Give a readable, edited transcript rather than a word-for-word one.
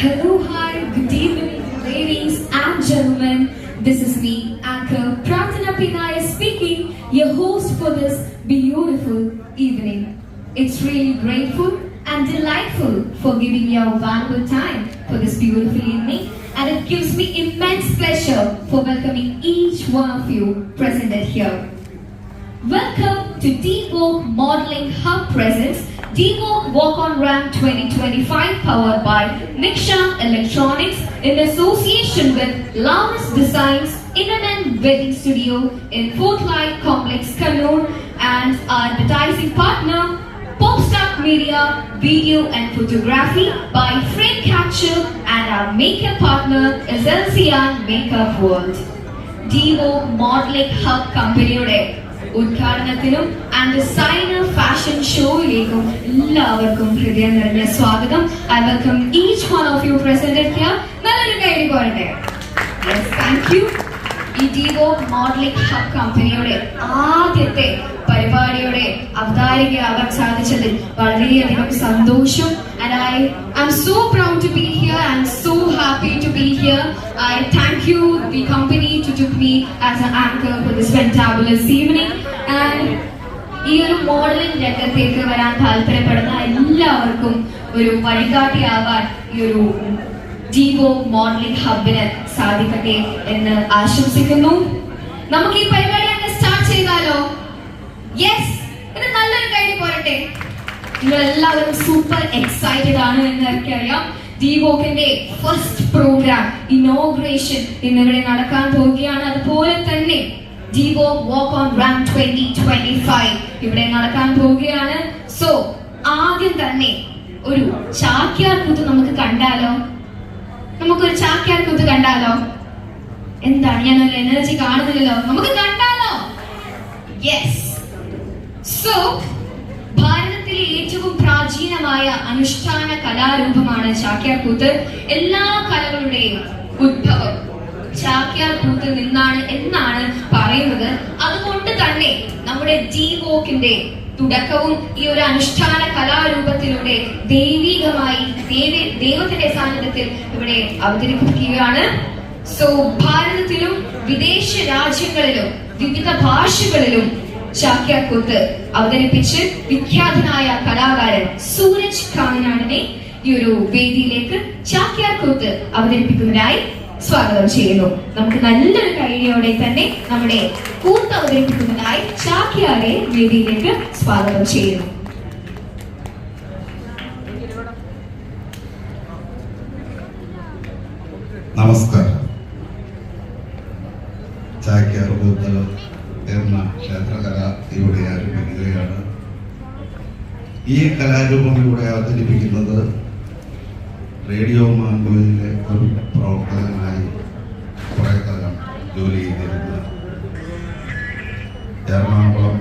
Hello, hi, good evening, ladies and gentlemen. This is me, Anchor Prarthana Pinaya speaking, your host for this beautiful evening. It's really grateful and delightful for giving your valuable time for this beautiful evening, and it gives me immense pleasure for welcoming each one of you presented here. Welcome to D-Walk Modeling Hub presents D-Walk Walk on Ramp 2025 powered by Niksha Electronics in association with Laurus Designs Internet Wedding Studio in Fort Light Complex, Kannur, and our advertising partner Popstar Media Video and Photography by Frame Capture, and our makeup partner is LCR Makeup World. D-Walk Modeling Hub company ഉദ്ഘാടനത്തിനും and designer fashion ഷോയിലേക്കും എല്ലാവർക്കും ഹൃദയം നിറഞ്ഞ സ്വാഗതം. I welcome each one of you presented here. നല്ലൊരു കൈയ്യടി പോരട്ടെ. Yes, thank you. ഈ D-Walk മോഡലിംഗ് ഹബ് കമ്പനിയുടെ ആദ്യത്തെ പരിപാടിയുടെ അവതാരികയാവാൻ സാധിച്ചതിൽ വളരെയധികം സന്തോഷം. And I'm so proud to be here and so happy to be here. I thank you, the company, to took me as an anchor for this fantabulous evening. And ഈ ഒരു modelling രംഗത്തേക്ക് വരാൻ താല്പര്യപ്പെടുന്ന എല്ലാവർക്കും ഒരു വഴികാട്ടിയാവാൻ ഈ ഒരു D-Walk മോഡലിംഗ് ഹബിന് സാധിക്കട്ടെ എന്ന് ആശംസിക്കുന്നു. നമുക്ക് ഈ പരിപാടി അങ്ങ് സ്റ്റാർട്ട് ചെയ്താലോ? യെസ്, ഇത് നല്ലൊരു കൈയ്യടി പോരട്ടെ. നിങ്ങൾ എല്ലാവരും സൂപ്പർ എക്സൈറ്റഡ് ആണ് എന്ന് എനിക്കറിയാം. D-Walkന്റെ ഫസ്റ്റ് പ്രോഗ്രാം ഇനോഗ്രേഷൻ ഇന്നിവിടെ നടക്കാൻ പോവുകയാണ്. അതുപോലെ തന്നെ D-Walk വാക്ക് ഓൺ റാമ്പ് 2025 ഇവിടെ നടക്കാൻ പോവുകയാണ്. സോ ആദ്യം തന്നെ ഒരു ചാക്യാർ കൂത്ത് നമുക്ക് കണ്ടാലോ? നമുക്കൊരു ചാക്യാർ കൂത്ത് കണ്ടാലോ? എന്താണ്, ഞാനൊരു എനർജി കാണുന്നില്ലല്ലോ. നമുക്ക് കണ്ടാലോ? യെസ്. സോ ഭാരതത്തിലെ ഏറ്റവും പ്രാചീനമായ അനുഷ്ഠാന കലാരൂപമാണ് ചാക്യാർ കൂത്ത്. എല്ലാ കലകളുടെയും ഉദ്ഭവം ചാക്യാർ കൂത്തിൽ നിന്നാണ് എന്നാണ് പറയുന്നത്. അതുകൊണ്ട് തന്നെ നമ്മുടെ D-Walkന്റെ തുടക്കവും ഈ ഒരു അനുഷ്ഠാന കലാരൂപത്തിലൂടെ ദൈവികമായി ദൈവത്തിന്റെ സാന്നിധ്യത്തിൽ ഇവിടെ അവതരിപ്പിക്കുകയാണ്. സോ ഭാരതത്തിലും വിദേശ രാജ്യങ്ങളിലും വിവിധ ഭാഷകളിലും ചാക്യാർ കൂത്ത് അവതരിപ്പിച്ച് വിഖ്യാതനായ കലാകാരൻ സൂരജ് കാമനാടിനെ ഈ ഒരു വേദിയിലേക്ക് ചാക്യാർ കൂത്ത് അവതരിപ്പിക്കുന്നതിനായി സ്വാഗതം ചെയ്യുന്നു. നമുക്ക് നല്ലൊരു കൈയ്യടിയോടെ തന്നെ നമ്മുടെ കൂത്ത് അവതരിപ്പിക്കുന്നതിനായി ചാക്യാരെ വേദിയിലേക്ക് സ്വാഗതം ചെയ്യുന്നു. നമസ്കാരം. ചാക്യാർ കൂത്ത് എന്ന ക്ഷേത്രകല ഇവിടെ ആരംഭിക്കുകയാണ്. ഈ കലാരൂപം ഇവിടെ അവതരിപ്പിക്കുന്നത് റേഡിയോ മാംഗോയിലെ ഒരു പ്രവർത്തകനായി കുറേ കാലം ജോലി ചെയ്തിരുന്ന എറണാകുളം